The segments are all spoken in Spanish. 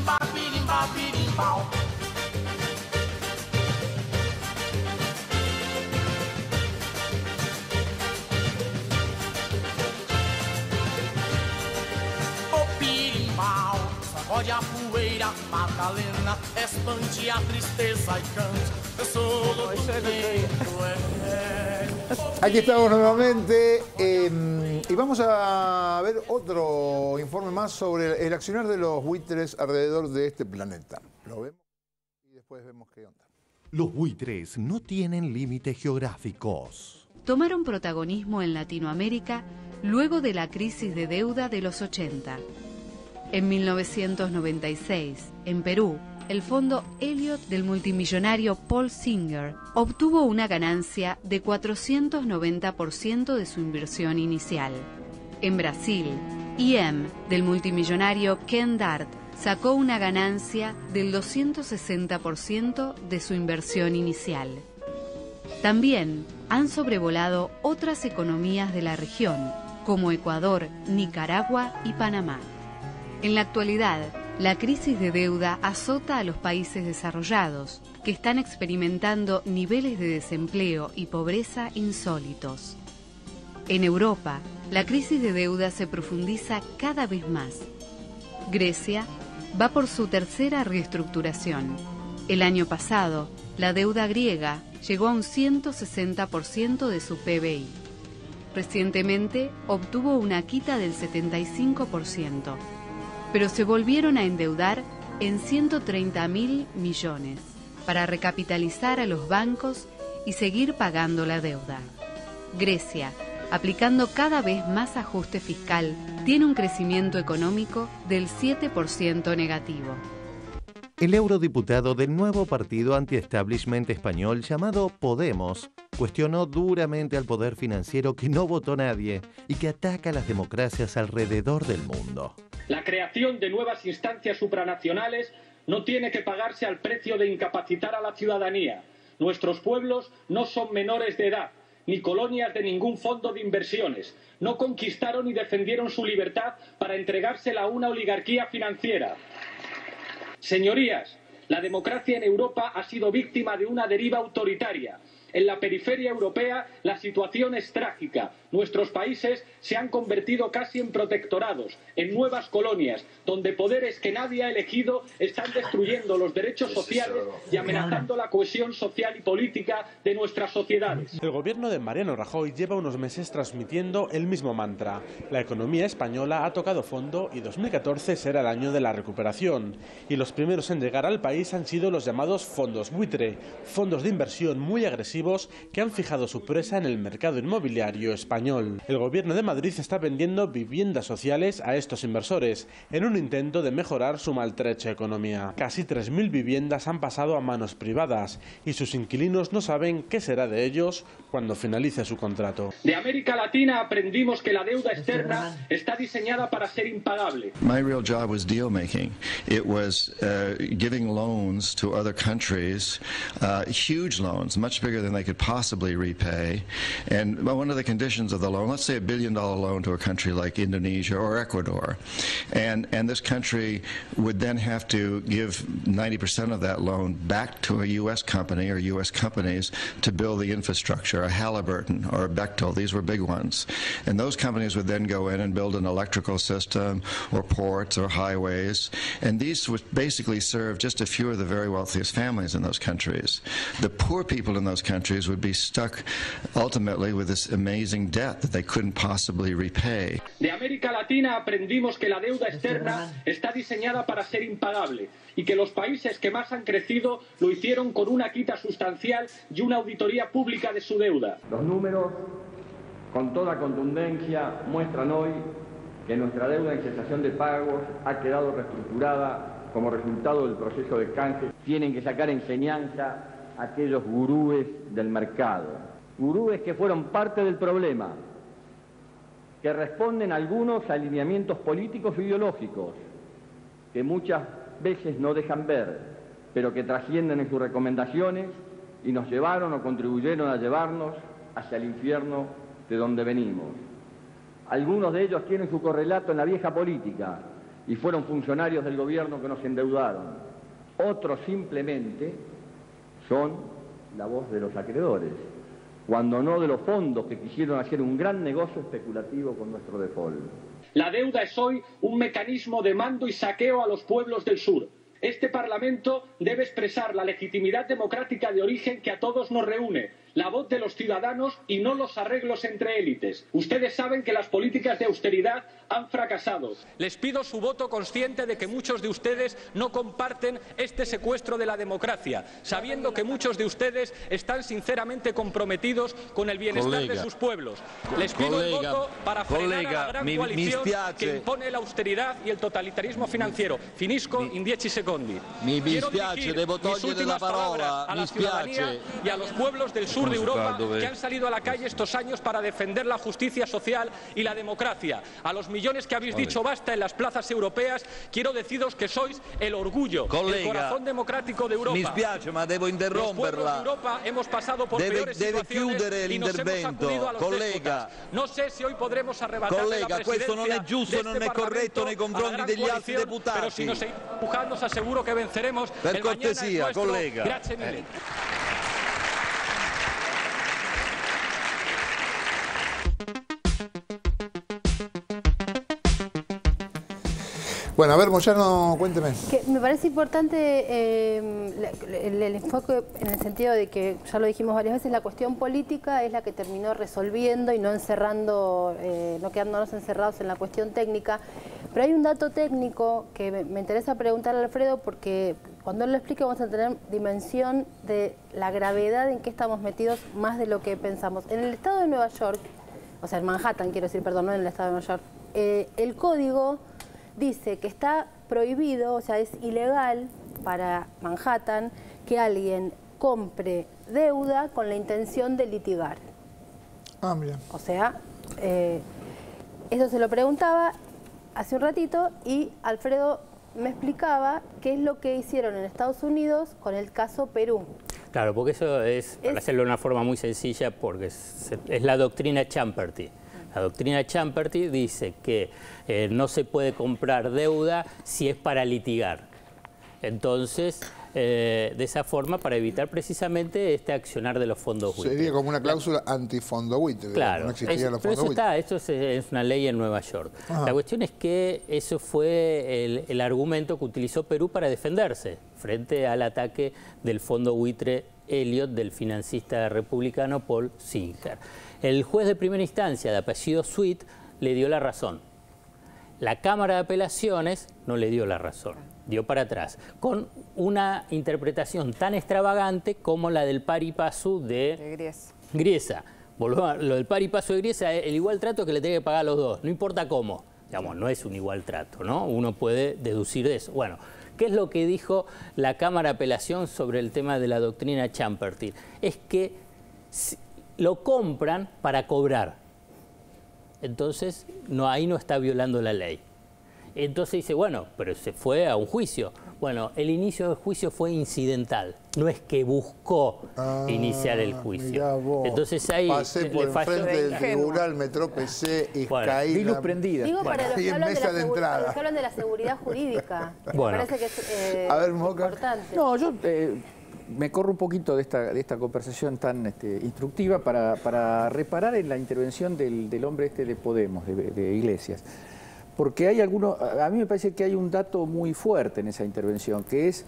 birimbau, birimbau, birimbau. O birimbau sacode a poeira, Madalena, expande a tristeza y canta. Eu sou louco Aquí estamos nuevamente y vamos a ver otro informe más sobre el accionar de los buitres alrededor de este planeta. Lo vemos y después vemos qué onda. Los buitres no tienen límites geográficos. Tomaron protagonismo en Latinoamérica luego de la crisis de deuda de los 80. En 1996, en Perú, el fondo Elliott del multimillonario Paul Singer obtuvo una ganancia de 490% de su inversión inicial. En Brasil, IM del multimillonario Ken Dart sacó una ganancia del 260% de su inversión inicial. También han sobrevolado otras economías de la región, como Ecuador, Nicaragua y Panamá. En la actualidad, la crisis de deuda azota a los países desarrollados, que están experimentando niveles de desempleo y pobreza insólitos. En Europa, la crisis de deuda se profundiza cada vez más. Grecia va por su tercera reestructuración. El año pasado, la deuda griega llegó a un 160% de su PBI. Recientemente, obtuvo una quita del 75%. Pero se volvieron a endeudar en 130.000 millones para recapitalizar a los bancos y seguir pagando la deuda. Grecia, aplicando cada vez más ajuste fiscal, tiene un crecimiento económico del 7% negativo. El eurodiputado del nuevo partido anti-establishment español llamado Podemos cuestionó duramente al poder financiero que no votó nadie y que ataca a las democracias alrededor del mundo. La creación de nuevas instancias supranacionales no tiene que pagarse al precio de incapacitar a la ciudadanía. Nuestros pueblos no son menores de edad, ni colonias de ningún fondo de inversiones. No conquistaron y defendieron su libertad para entregársela a una oligarquía financiera. Señorías, la democracia en Europa ha sido víctima de una deriva autoritaria. En la periferia europea la situación es trágica. Nuestros países se han convertido casi en protectorados, en nuevas colonias, donde poderes que nadie ha elegido están destruyendo los derechos sociales y amenazando la cohesión social y política de nuestras sociedades. El gobierno de Mariano Rajoy lleva unos meses transmitiendo el mismo mantra. La economía española ha tocado fondo y 2014 será el año de la recuperación. Y los primeros en llegar al país han sido los llamados fondos buitre, fondos de inversión muy agresivos que han fijado su presa en el mercado inmobiliario español. El gobierno de Madrid está vendiendo viviendas sociales a estos inversores en un intento de mejorar su maltrecha economía. Casi 3.000 viviendas han pasado a manos privadas y sus inquilinos no saben qué será de ellos cuando finalice su contrato. De América Latina aprendimos que la deuda externa está diseñada para ser impagable. My real job was deal making. It was giving loans to other countries, huge loans, much bigger than they could possibly repay. And one of the conditions of the loan, let's say $1 billion loan to a country like Indonesia or Ecuador, and this country would then have to give 90% of that loan back to a U.S. company or U.S. companies to build the infrastructure, a Halliburton or a Bechtel. These were big ones. And those companies would then go in and build an electrical system or ports or highways. And these would basically serve just a few of the very wealthiest families in those countries. The poor people in those countries would be stuck ultimately with this amazing debt that they couldn't possibly repay. De América Latina aprendimos que la deuda externa está diseñada para ser impagable y que los países que más han crecido lo hicieron con una quita sustancial y una auditoría pública de su deuda. Los números, con toda contundencia, muestran hoy que nuestra deuda en cesación de pagos ha quedado reestructurada como resultado del proceso de canje. Tienen que sacar enseñanza aquellos gurúes del mercado, gurúes que fueron parte del problema, que responden a algunos alineamientos políticos e ideológicos, que muchas veces no dejan ver, pero que trascienden en sus recomendaciones y nos llevaron o contribuyeron a llevarnos hacia el infierno de donde venimos. Algunos de ellos tienen su correlato en la vieja política, y fueron funcionarios del gobierno que nos endeudaron. Otros simplemente son la voz de los acreedores, cuando no de los fondos que quisieron hacer un gran negocio especulativo con nuestro default. La deuda es hoy un mecanismo de mando y saqueo a los pueblos del sur. Este Parlamento debe expresar la legitimidad democrática de origen que a todos nos reúne, la voz de los ciudadanos y no los arreglos entre élites. Ustedes saben que las políticas de austeridad han fracasado. Les pido su voto consciente de que muchos de ustedes no comparten este secuestro de la democracia, sabiendo que muchos de ustedes están sinceramente comprometidos con el bienestar de sus pueblos. Les pido el voto para frenar a la gran coalición que impone la austeridad y el totalitarismo financiero. Finisco in 10 secondi. Mi dispiace, devo togliere la parola. A la ciudadanía y a los pueblos del sur de Europa que han salido a la calle estos años para defender la justicia social y la democracia. A los millones que habéis dicho basta en las plazas europeas, quiero deciros que sois el orgullo, el corazón democrático de Europa. Mi spiace, ma devo interromperla. Los pueblos de Europa hemos pasado por peores situaciones y nos hemos sacudido a los déspotas. No sé si hoy podremos arrebatar la presidencia questo non è giusto, non è corretto nei confronti degli altri deputati. Pero si nos seguimos empujando, os aseguro que venceremos. Per cortesia, collega. Grazie mille. Bueno, a ver, Moyano, cuénteme. Que me parece importante el enfoque en el sentido de que, ya lo dijimos varias veces, la cuestión política es la que terminó resolviendo y no encerrando, no quedándonos encerrados en la cuestión técnica. Pero hay un dato técnico que me interesa preguntarle a Alfredo, porque cuando él lo explique vamos a tener dimensión de la gravedad en que estamos metidos más de lo que pensamos. En el estado de Nueva York, o sea, en Manhattan, quiero decir, perdón, no en el estado de Nueva York, el código dice que está prohibido, o sea, es ilegal para Manhattan que alguien compre deuda con la intención de litigar. Ah, mira. O sea, eso se lo preguntaba hace un ratito y Alfredo me explicaba qué es lo que hicieron en Estados Unidos con el caso Perú. Claro, porque eso es, para hacerlo de una forma muy sencilla, porque es la doctrina Champerty. La doctrina Champerty dice que no se puede comprar deuda si es para litigar. Entonces, de esa forma, para evitar precisamente este accionar de los fondos buitre. Sería como una cláusula antifondo buitre. Claro, no existían los fondos pero esto es una ley en Nueva York. Ajá. La cuestión es que eso fue el argumento que utilizó Perú para defenderse frente al ataque del fondo buitre Elliott del financista republicano Paul Singer. El juez de primera instancia, de apellido Sweet, le dio la razón. La Cámara de Apelaciones no le dio la razón, dio para atrás, con una interpretación tan extravagante como la del pari passu de Griesa. Volvemos a lo del pari passu de Griesa, el igual trato que le tiene que pagar a los dos, no importa cómo. Digamos, no es un igual trato, ¿no? Uno puede deducir de eso. Bueno, ¿qué es lo que dijo la Cámara de Apelación sobre el tema de la doctrina Champerty? Es que lo compran para cobrar. Entonces, ahí no está violando la ley. Entonces dice, bueno, pero se fue a un juicio. Bueno, el inicio del juicio fue incidental. No es que buscó iniciar el juicio. Entonces ahí pasé por enfrente del tribunal, me tropecé y caí. Vi luz prendida. Digo, para los que hablan de la seguridad jurídica. Bueno. Me parece que es importante. No, yo me corro un poquito de esta conversación tan instructiva para reparar en la intervención del hombre de Podemos, de Iglesias. Porque hay a mí me parece que hay un dato muy fuerte en esa intervención, que es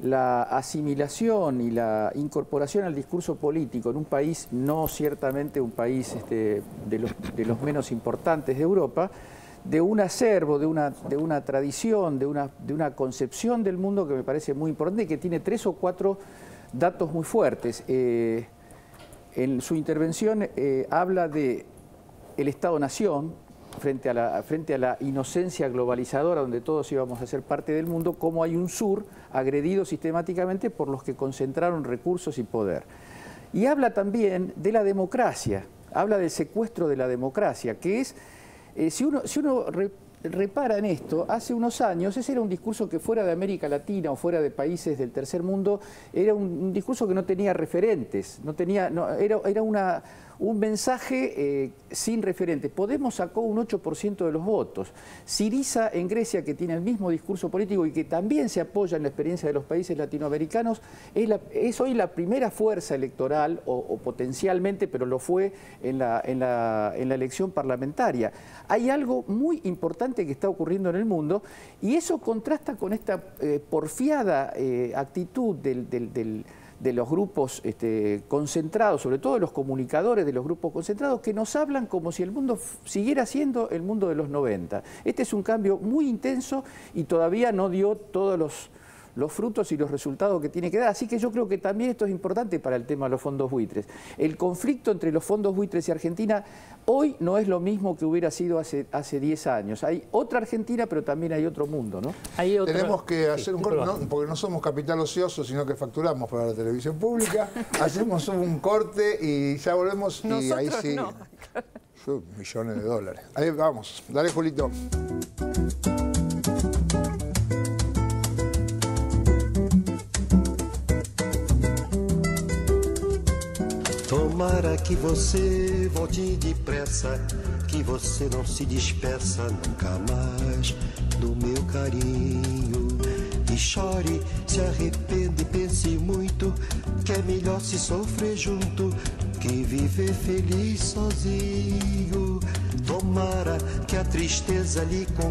la asimilación y la incorporación al discurso político en un país, no ciertamente un país de los menos importantes de Europa, de un acervo, de una tradición, de una concepción del mundo que me parece muy importante y que tiene 3 o 4 datos muy fuertes. En su intervención habla de el Estado-Nación, frente a la inocencia globalizadora donde todos íbamos a ser parte del mundo, cómo hay un sur agredido sistemáticamente por los que concentraron recursos y poder. Y habla también de la democracia, habla del secuestro de la democracia, que es, si uno repara en esto, hace unos años ese era un discurso que fuera de América Latina o fuera de países del tercer mundo era un discurso que no tenía referentes, era un mensaje sin referentes. Podemos sacó un 8% de los votos. Syriza en Grecia, que tiene el mismo discurso político y que también se apoya en la experiencia de los países latinoamericanos, es hoy la primera fuerza electoral, o potencialmente, pero lo fue en la elección parlamentaria. Hay algo muy importante que está ocurriendo en el mundo y eso contrasta con esta porfiada actitud de los grupos concentrados, sobre todo de los comunicadores de los grupos concentrados, que nos hablan como si el mundo siguiera siendo el mundo de los 90. Este es un cambio muy intenso y todavía no dio todos los frutos y los resultados que tiene que dar. Así que yo creo que también esto es importante para el tema de los fondos buitres. El conflicto entre los fondos buitres y Argentina hoy no es lo mismo que hubiera sido hace 10 años. Hay otra Argentina, pero también hay otro mundo, ¿no? Tenemos que hacer un corte, ¿no? Porque no somos capital ocioso, sino que facturamos para la televisión pública. Hacemos un corte y ya volvemos. Y ahí sí, no. Millones de dólares. Ahí vamos. Dale, Julito. Tomara que você volte depressa, que você não se despeça nunca mais do meu carinho. E chore, se arrependa e pense muito, que é melhor se sofrer junto que viver feliz sozinho. Tomara que a tristeza lhe convença.